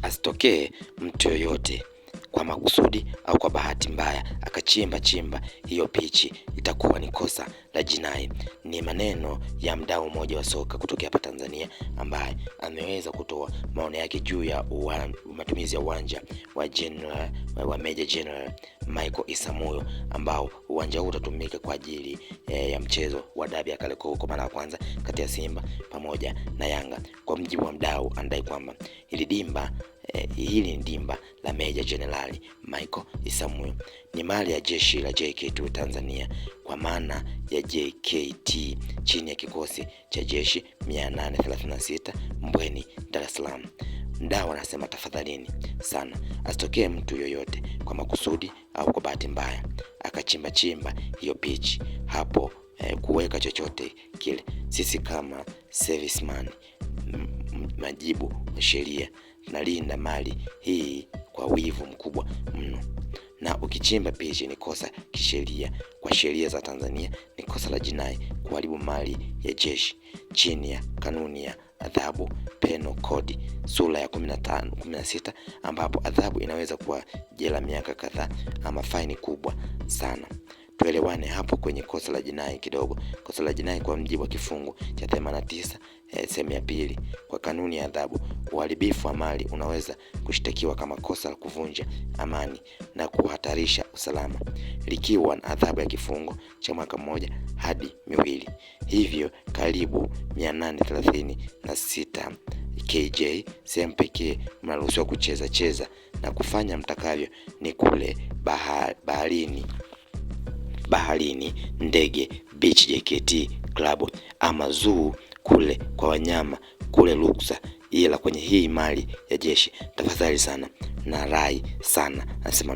asitokee mtu yoyote kwa makusudi au kwa bahati mbaya akachimba hiyo pichi, itakuwa ni kosa la jinai. Ni maneno ya mdau mmoja wa soka kutoka hapa Tanzania ambaye ameweza kutoa maoni yake juu ya matumizi ya uwanja wa Meja General Michael Isamuhyo, ambao uwanja huu utatumika kwa ajili ya mchezo wa dabi ya Kariakoo kwa mara ya kwanza kati ya Simba pamoja na Yanga. Kwa mjibu wa mdau, anadai kwamba hili ni dimba la Meja General Michael Isamuhyo, ni mali ya jeshi la JKT Tanzania kwa maana ya JKT chini ya kikosi cha jeshi 836 Mbweni, Dar es Salaam. Mdau anasema tafadhalini sana asitokee mtu yoyote kwa makusudi au kwa bahati mbaya akachimba hiyo pitch hapo, kuweka chochote kile. Sisi kama serviceman majibu wa sheria tunalinda mali hii kwa wivu mkubwa mno, na ukichimba pitch ni kosa kisheria. Kwa sheria za Tanzania ni kosa la jinai kuharibu mali ya jeshi chini ya kanuni ya adhabu Penal Code sura ya 16, ambapo adhabu inaweza kuwa jela miaka kadhaa ama faini kubwa sana. Tuelewane hapo kwenye kosa la jinai kidogo. Kosa la jinai kwa mjibu wa kifungu cha 89 sehemu ya pili kwa kanuni ya adhabu, uharibifu wa mali unaweza kushtakiwa kama kosa la kuvunja amani na kuhatarisha usalama, likiwa na adhabu ya kifungo cha mwaka 1 hadi 2. Hivyo karibu 836 KJ sehemu pekee mnaruhusiwa kucheza na kufanya mtakavyo ni kule baharini, ndege beach JKT Club ama zoo kule kwa wanyama kule ruksa, ila kwenye hii mali ya jeshi tafadhali sana na rai sana, anasema.